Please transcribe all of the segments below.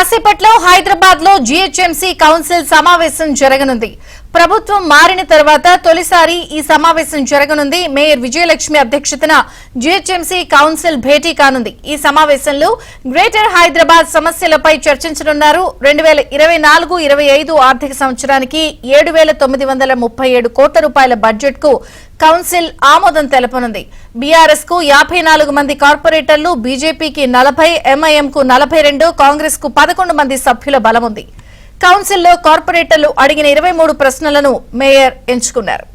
కాసేపట్లో హైదరాబాద్ లో GHMC council సమావేశం జరగనుంది. ప్రభుత్వం మారిన తర్వాత తొలిసారి ఈ సమావేశం జరగనుంది. మేయర్ విజయలక్ష్మి అధ్యక్షతన జీహెచ్ఎంసీ కౌన్సిల్ భేటీ కానుంది. ఈ సమావేశంలో గ్రేటర్ హైదరాబాద్ సమస్యలపై చర్చించనున్నారు. 2024-25 ఆర్థిక సంవత్సరానికి 7,937 కోట్ల రూపాయల బడ్జెట్ కు కౌన్సిల్ ఆమోదం తెలపనుంది. బీఆర్ఎస్ కు 54 మంది కార్పొరేటర్లు, బీజేపీకి 40, ఎంఐఎం కు 42, కాంగ్రెస్ కు 11 మంది సభ్యుల బలముంది. కౌన్సిల్లో కార్పొరేటర్లు అడిగిన 23 ప్రశ్నలను మేయర్ ఎంచుకున్నారు.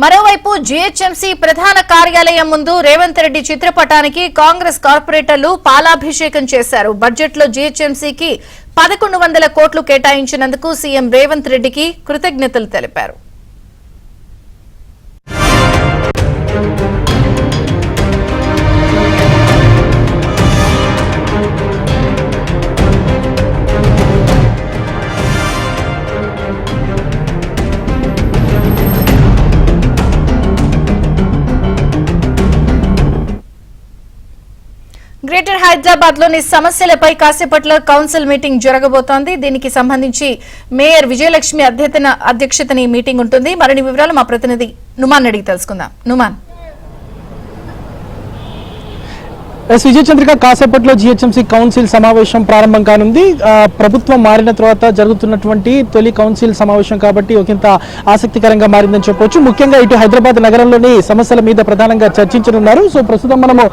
మరోవైపు జీహెచ్ఎంసీ ప్రధాన కార్యాలయం ముందు రేవంత్ రెడ్డి చిత్రపటానికి కాంగ్రెస్ కార్పొరేటర్లు పాలాభిషేకం చేశారు. బడ్జెట్ లో జీహెచ్ఎంసీకి 1100 కోట్లు కేటాయించినందుకు సీఎం రేవంత్ రెడ్డికి కృతజ్ఞతలు తెలిపారు. గ్రేటర్ హైదరాబాద్ లోని సమస్యలపై కాసేపట్లో కౌన్సిల్ మీటింగ్ జరగబోతోంది. దీనికి సంబంధించి మేయర్ విజయలక్ష్మి అధ్యక్షతన ఈ మీటింగ్ ఉంటుంది. మరిన్ని వివరాలు మా ప్రతినిధి నుమాన్ అడిగి తెలుసుకుందాం. నుమాన్. విజయ చంద్రిక, కాసేపట్లో జీహెచ్ఎంసీ కౌన్సిల్ సమావేశం ప్రారంభం కానుంది. ప్రభుత్వం మారిన తర్వాత జరుగుతున్నటువంటి తొలి కౌన్సిల్ సమావేశం కాబట్టి ఒకంత ఆసక్తికరంగా మారిందని చెప్పవచ్చు. ముఖ్యంగా ఇటు హైదరాబాద్ నగరంలోని సమస్యల మీద ప్రధానంగా చర్చించనున్నారు. సో ప్రస్తుతం మనము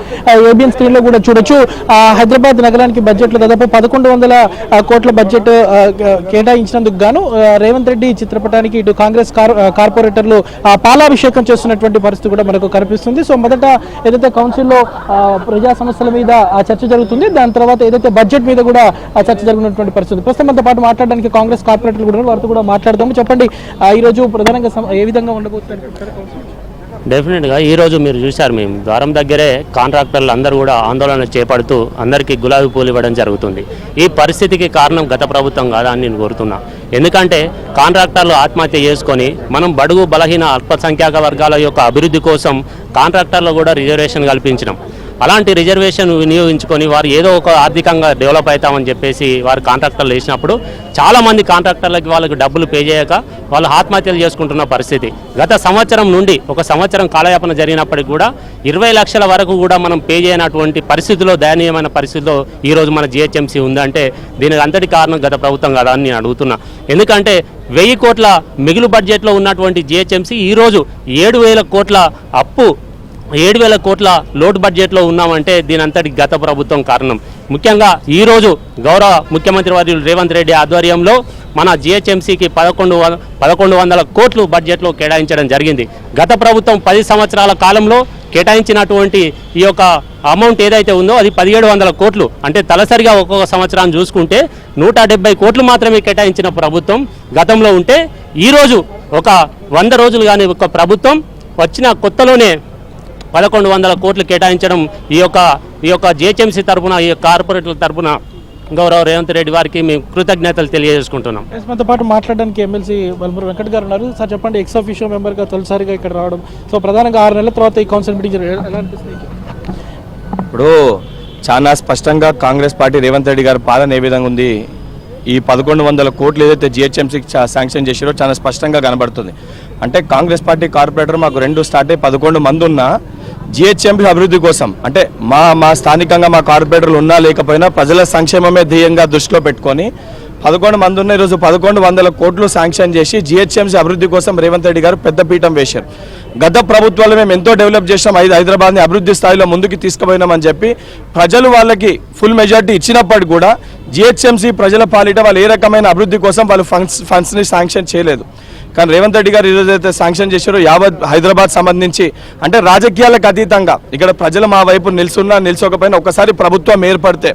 ఏబిఎన్ స్క్రీన్ లో కూడా చూడొచ్చు. హైదరాబాద్ నగరానికి బడ్జెట్ లో దాదాపు 1100 కోట్ల బడ్జెట్ కేటాయించినందుకు గాను రేవంత్ రెడ్డి చిత్రపటానికి ఇటు కాంగ్రెస్ కార్పొరేటర్లు పాలాభిషేకం చేస్తున్నటువంటి పరిస్థితి కూడా మనకు కనిపిస్తుంది. సో మొదట ఏదైతే కౌన్సిల్లో ప్రజా సమస్యల మీద చర్చ జరుగుతుంది, దాని తర్వాత ఏదైతే బడ్జెట్ మీద కూడా చర్చ జరుగుతున్నటువంటి పరిస్థితి. ప్రస్తుతం మనతో పాటు మాట్లాడడానికి కాంగ్రెస్ కార్పొరేటర్లు కూడా వారితో కూడా మాట్లాడదాము. చెప్పండి, ఈ రోజు ప్రధానంగా ఏ విధంగా ఉండబోతుంది? డెఫినెట్గా ఈరోజు మీరు చూశారు, మేము ద్వారం దగ్గరే కాంట్రాక్టర్లు అందరూ కూడా ఆందోళన చేపడుతూ అందరికీ గులాబీ పూలు ఇవ్వడం జరుగుతుంది. ఈ పరిస్థితికి కారణం గత ప్రభుత్వం కాదా అని నేను కోరుతున్నా. ఎందుకంటే కాంట్రాక్టర్లు ఆత్మహత్య చేసుకొని మనం బడుగు బలహీన అల్పసంఖ్యాక వర్గాల యొక్క అభివృద్ధి కోసం కాంట్రాక్టర్లు కూడా రిజర్వేషన్ కల్పించినాం. అలాంటి రిజర్వేషన్ వినియోగించుకొని వారు ఏదో ఒక ఆర్థికంగా డెవలప్ అవుతామని చెప్పేసి వారు కాంట్రాక్టర్లు వేసినప్పుడు చాలామంది కాంట్రాక్టర్లకి వాళ్ళకి డబ్బులు పే చేయక వాళ్ళు ఆత్మహత్యలు చేసుకుంటున్న పరిస్థితి. గత సంవత్సరం నుండి ఒక సంవత్సరం కాలయాపన జరిగినప్పటికీ కూడా 20 లక్షల వరకు కూడా మనం పే చేయనటువంటి పరిస్థితిలో, దయనీయమైన పరిస్థితిలో ఈరోజు మన జీహెచ్ఎంసీ ఉందంటే దీనికి అంతటి కారణం గత ప్రభుత్వం కాదా అని నేను అడుగుతున్నా. ఎందుకంటే 1000 కోట్ల మిగులు బడ్జెట్లో ఉన్నటువంటి జీహెచ్ఎంసీ ఈరోజు 7,000 కోట్ల అప్పు, 7,000 కోట్ల లోటు బడ్జెట్లో ఉన్నామంటే దీని అంతటి గత ప్రభుత్వం కారణం. ముఖ్యంగా ఈరోజు గౌరవ ముఖ్యమంత్రి వర్యులు రేవంత్ రెడ్డి ఆధ్వర్యంలో మన జీహెచ్ఎంసీకి 1100 కోట్లు బడ్జెట్లో కేటాయించడం జరిగింది. గత ప్రభుత్వం 10 సంవత్సరాల కాలంలో కేటాయించినటువంటి ఈ యొక్క అమౌంట్ ఏదైతే ఉందో అది 1700 కోట్లు. అంటే తలసరిగా ఒక్కొక్క సంవత్సరాన్ని చూసుకుంటే 170 కోట్లు మాత్రమే కేటాయించిన ప్రభుత్వం గతంలో ఉంటే, ఈరోజు ఒక 100 రోజులు కానీ ఒక ప్రభుత్వం వచ్చిన కొత్తలోనే 1100 కోట్లు కేటాయించడం ఈ యొక్క జీహెచ్ఎంసీ తరఫున, ఈ కార్పొరేట్ల తరఫున గౌరవ రేవంత్ రెడ్డి వారికి మేము కృతజ్ఞతలు తెలియజేసుకుంటున్నాం. మనతో పాటు మాట్లాడడానికి ఎమ్మెల్సీ బల్మూరి వెంకట్ గారు ఉన్నారు. సార్ చెప్పండి, ఎక్స్ ఆఫీషియో మెంబర్గా తొలిసారిగా ఇక్కడ రావడం, సో ప్రధానంగా 6 నెలల తర్వాత ఈ కౌన్సిల్ మీటింగ్ ఎలా అనిపిస్తుంది? ఇప్పుడు చాలా స్పష్టంగా కాంగ్రెస్ పార్టీ రేవంత్ రెడ్డి గారి పాలన ఏ విధంగా ఉంది, ఈ 1100 కోట్లు ఏదైతే జీహెచ్ఎంసీకి శాంక్షన్ చేసారో చాలా స్పష్టంగా కనబడుతుంది. అంటే కాంగ్రెస్ పార్టీ కార్పొరేటర్ మాకు 2 స్టార్ట్ అయ్యి 11 మంది ఉన్నా జీహెచ్ఎంసీ అభివృద్ధి కోసం, అంటే మా స్థానికంగా మా కార్పొరేటర్లు ఉన్నా లేకపోయినా ప్రజల సంక్షేమమే ధ్యేయంగా దృష్టిలో పెట్టుకొని 11 మంది ఉన్న ఈరోజు 1100 కోట్లు శాంక్షన్ చేసి జీహెచ్ఎంసీ అభివృద్ధి కోసం రేవంత్ రెడ్డి గారు పెద్ద పీఠం వేశారు. గత ప్రభుత్వాలు మేము ఎంతో డెవలప్ చేసాం, హైదరాబాద్ని అభివృద్ధి స్థాయిలో ముందుకు తీసుకుపోయినామని చెప్పి ప్రజలు వాళ్ళకి ఫుల్ మెజార్టీ ఇచ్చినప్పటికీ కూడా జీహెచ్ఎంసీ ప్రజల పాలిట వాళ్ళు ఏ రకమైన అభివృద్ధి కోసం వాళ్ళు ఫండ్స్ని శాంక్షన్ చేయలేదు. కానీ రేవంత్ రెడ్డి గారు ఈరోజు అయితే శాంక్షన్ చేశారో యావత్ హైదరాబాద్ సంబంధించి అంటే రాజకీయాలకు అతీతంగా ఇక్కడ ప్రజలు మా వైపు నిల్చున్నా నిల్చోకపోయినా ఒకసారి ప్రభుత్వం ఏర్పడితే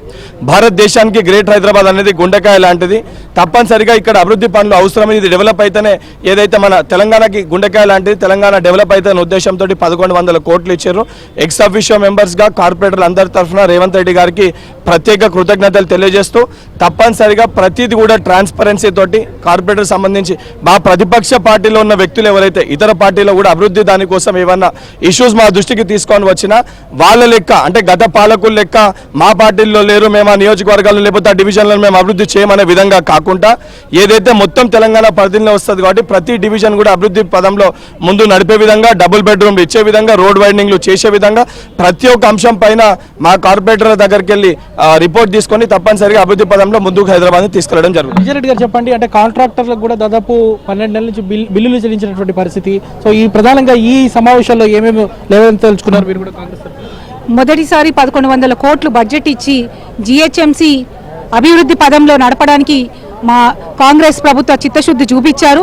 భారతదేశానికి గ్రేట్ హైదరాబాద్ అనేది గుండెకాయ లాంటిది. తప్పనిసరిగా ఇక్కడ అభివృద్ధి పనులు అవసరమైనది, ఇది డెవలప్ అయితేనే ఏదైతే మన తెలంగాణకి గుండెకాయ లాంటిది, తెలంగాణ డెవలప్ అయితే ఉద్దేశంతో 1100 కోట్లు ఇచ్చారు. ఎక్స్ అఫీషియో మెంబర్స్గా కార్పొరేటర్లు అందరి తరఫున రేవంత్ రెడ్డి గారికి ప్రత్యేక కృతజ్ఞతలు తెలియజేస్తూ తప్పనిసరిగా ప్రతిదీ కూడా ట్రాన్స్పరెన్సీ తోటి కార్పొరేటర్ సంబంధించి మా ప్రతిపక్ష పార్టీలో ఉన్న వ్యక్తులు ఎవరైతే ఇతర పార్టీలో కూడా అభివృద్ధి దానికోసం ఏమన్నా ఇష్యూస్ మా దృష్టికి తీసుకొని వచ్చినా వాళ్ళ లెక్క అంటే గత పాలకుల లెక్క మా పార్టీల్లో లేరు, మేము ఆ నియోజకవర్గాల్లో లేకపోతే ఆ డివిజన్లను మేము అభివృద్ధి చేయమనే విధంగా కాకుండా ఏదైతే మొత్తం తెలంగాణ పరిధిలో వస్తుంది కాబట్టి ప్రతి డివిజన్ కూడా అభివృద్ధి పదంలో ముందు నడిపే విధంగా, డబుల్ బెడ్రూమ్లు ఇచ్చే విధంగా, రోడ్ వైండింగ్లు చేసే విధంగా ప్రతి ఒక్క అంశం పైన మా కార్పొరేటర్ల దగ్గరికి వెళ్ళి రిపోర్ట్ తీసుకొని తప్పనిసరిగా అభివృద్ధి పదంలో ముందుకు హైదరాబాద్ తీసుకెళ్లడం జరుగుతుంది. విజయరెడ్డి గారు చెప్పండి, అంటే కాంట్రాక్టర్లకు కూడా దాదాపు 12 నెలల నుంచి బిల్లులు చెల్లించినటువంటి పరిస్థితి. సో ఈ ప్రధానంగా ఈ సమావేశాల్లో ఏమేమి లేవని తెలుసుకున్నారు మీరు కూడా కాంగ్రెస్? మొదటిసారి 1100 కోట్లు బడ్జెట్ ఇచ్చి జిహెచ్ఎంసి అభివృద్ధి పదంలో నడపడానికి మా కాంగ్రెస్ ప్రభుత్వ చిత్తశుద్ధి చూపించారు.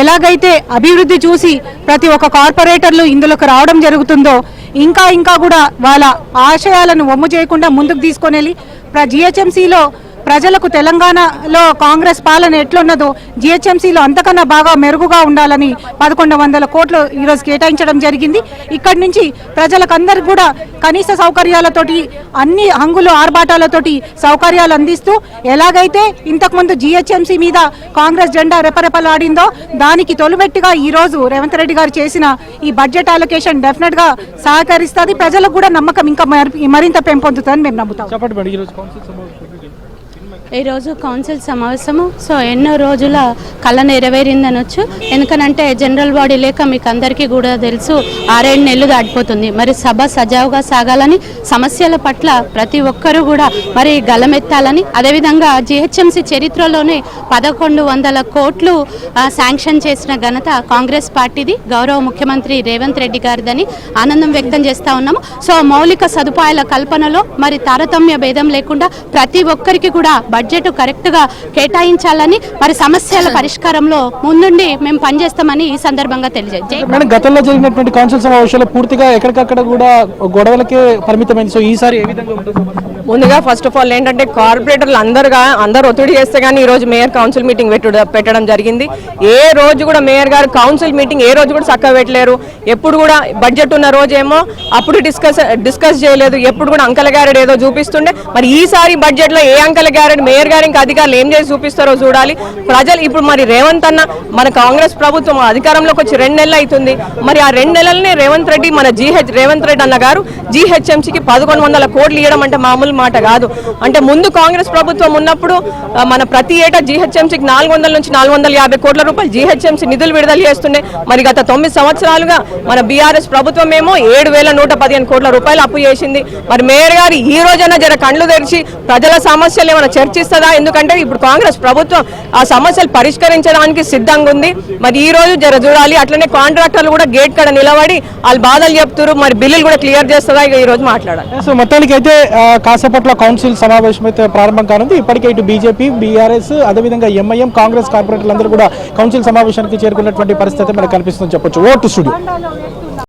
ఎలాగైతే అభివృద్ధి చూసి ప్రతి ఒక్క కార్పొరేటర్లు ఇందులోకి రావడం జరుగుతుందో ఇంకా కూడా వాళ్ళ ఆశయాలను వమ్ము చేయకుండా ముందుకు తీసుకొని వెళ్ళి జిహెచ్ఎంసీలో ప్రజలకు తెలంగాణలో కాంగ్రెస్ పాలన ఎట్లున్నదో జిహెచ్ఎంసీలో అంతకన్నా బాగా మెరుగుగా ఉండాలని 1100 కోట్లు ఈరోజు కేటాయించడం జరిగింది. ఇక్కడి నుంచి ప్రజలకందరికీ కూడా కనీస సౌకర్యాలతోటి అన్ని హంగులు ఆర్భాటాలతోటి సౌకర్యాలు అందిస్తూ ఎలాగైతే ఇంతకుముందు జిహెచ్ఎంసీ మీద కాంగ్రెస్ జెండా రెపరెపలాడిందో దానికి తొలిమెట్టిగా ఈరోజు రేవంత్ రెడ్డి గారు చేసిన ఈ బడ్జెట్ అలొకేషన్ డెఫినెట్ గా సహకరిస్తుంది. ప్రజలకు కూడా నమ్మకం ఇంకా మరింత పెంపొందుతుందని మేము నమ్ముతాం. ఈరోజు కౌన్సిల్ సమావేశము ఎన్నో రోజుల కళ నెరవేరిందనొచ్చు. ఎందుకనంటే జనరల్ బాడీ లేక మీకు అందరికీ కూడా తెలుసు 6-7 నెలలు దాటిపోతుంది. మరి సభ సజావుగా సాగాలని, సమస్యల పట్ల ప్రతి ఒక్కరూ కూడా మరి గలమెత్తాలని, అదేవిధంగా జిహెచ్ఎంసీ చరిత్రలోనే 1100 కోట్లు శాంక్షన్ చేసిన ఘనత కాంగ్రెస్ పార్టీది, గౌరవ ముఖ్యమంత్రి రేవంత్ రెడ్డి గారిదని ఆనందం వ్యక్తం చేస్తూ ఉన్నాము. మౌలిక సదుపాయాల కల్పనలో మరి తారతమ్య భేదం లేకుండా ప్రతి ఒక్కరికి కూడా బడ్జెట్ కరెక్ట్గా కేటాయించాలని, మరి సమస్యల పరిష్కారంలో ముందుండి మేము పనిచేస్తామని ఈ సందర్భంగా తెలియజేయాలి. గతంలో జరిగినటువంటి కౌన్సిల్ సమావేశాలు పూర్తిగా ఎక్కడికక్కడ కూడా గొడవలకే పరిమితమైంది. సో ఈసారి ఏ విధంగా ఉంటుంది? ముందుగా ఫస్ట్ ఆఫ్ ఆల్ ఏంటంటే కార్పొరేటర్లు అందరూ ఒత్తిడి చేస్తే కానీ ఈ రోజు మేయర్ కౌన్సిల్ మీటింగ్ పెట్టడం జరిగింది. ఏ రోజు కూడా మేయర్ గారు కౌన్సిల్ మీటింగ్ ఏ రోజు కూడా చక్కగా పెట్టలేరు. ఎప్పుడు కూడా బడ్జెట్ ఉన్న రోజేమో అప్పుడు డిస్కస్ చేయలేదు, ఎప్పుడు కూడా అంకల గ్యారెడ్ ఏదో చూపిస్తుండే. మరి ఈసారి బడ్జెట్ లో ఏ అంకల గ్యారెడ్ మేయర్ గారు ఇంకా అధికారులు ఏం చేసి చూపిస్తారో చూడాలి. ప్రజలు ఇప్పుడు మరి రేవంత్ అన్న మన కాంగ్రెస్ ప్రభుత్వం అధికారంలోకి వచ్చి 2 నెలలు అవుతుంది. మరి ఆ 2 నెలలనే రేవంత్ రెడ్డి రేవంత్ రెడ్డి అన్న గారు జిహెచ్ఎంసీకి 1100 కోట్లు ఇవ్వడం అంటే మామూలు మాట కాదు. అంటే ముందు కాంగ్రెస్ ప్రభుత్వం ఉన్నప్పుడు మన ప్రతి ఏటా జిహెచ్ఎంసీకి 400 నుంచి 450 కోట్ల రూపాయలు జిహెచ్ఎంసీ నిధులు విడుదల చేస్తుండే. మరి గత 9 సంవత్సరాలుగా మన బీఆర్ఎస్ ప్రభుత్వం ఏమో 7,115 కోట్ల రూపాయలు అప్పు చేసింది. మరి మేయర్ గారు ఈ రోజైనా జర కళ్ళు తెరిచి ప్రజల సమస్యలు ఏమైనా చర్చిస్తుందా? ఎందుకంటే ఇప్పుడు కాంగ్రెస్ ప్రభుత్వం ఆ సమస్యలు పరిష్కరించడానికి సిద్ధంగా ఉంది. మరి ఈ రోజు జర చూడాలి. అట్లనే కాంట్రాక్టర్లు కూడా గేట్ కాడ నిలబడి వాళ్ళు బాధలు చెప్తారు, మరి బిల్లులు కూడా క్లియర్ చేస్తుందా ఈ రోజు మాట్లాడాలి. సో మొత్తానికి అయితే కాసేపట్లో కౌన్సిల్ సమావేశం అయితే ప్రారంభం కానుంది. ఇప్పటికే ఇటు బీజేపీ, బీఆర్ఎస్, అదేవిధంగా ఎంఐఎం, కాంగ్రెస్ కార్పొరేటర్లు అందరూ కూడా కౌన్సిల్ సమావేశానికి చేరుకున్నటువంటి పరిస్థితి మనకు కనిపిస్తుందని చెప్పొచ్చు. ఓ టు స్టూడియో.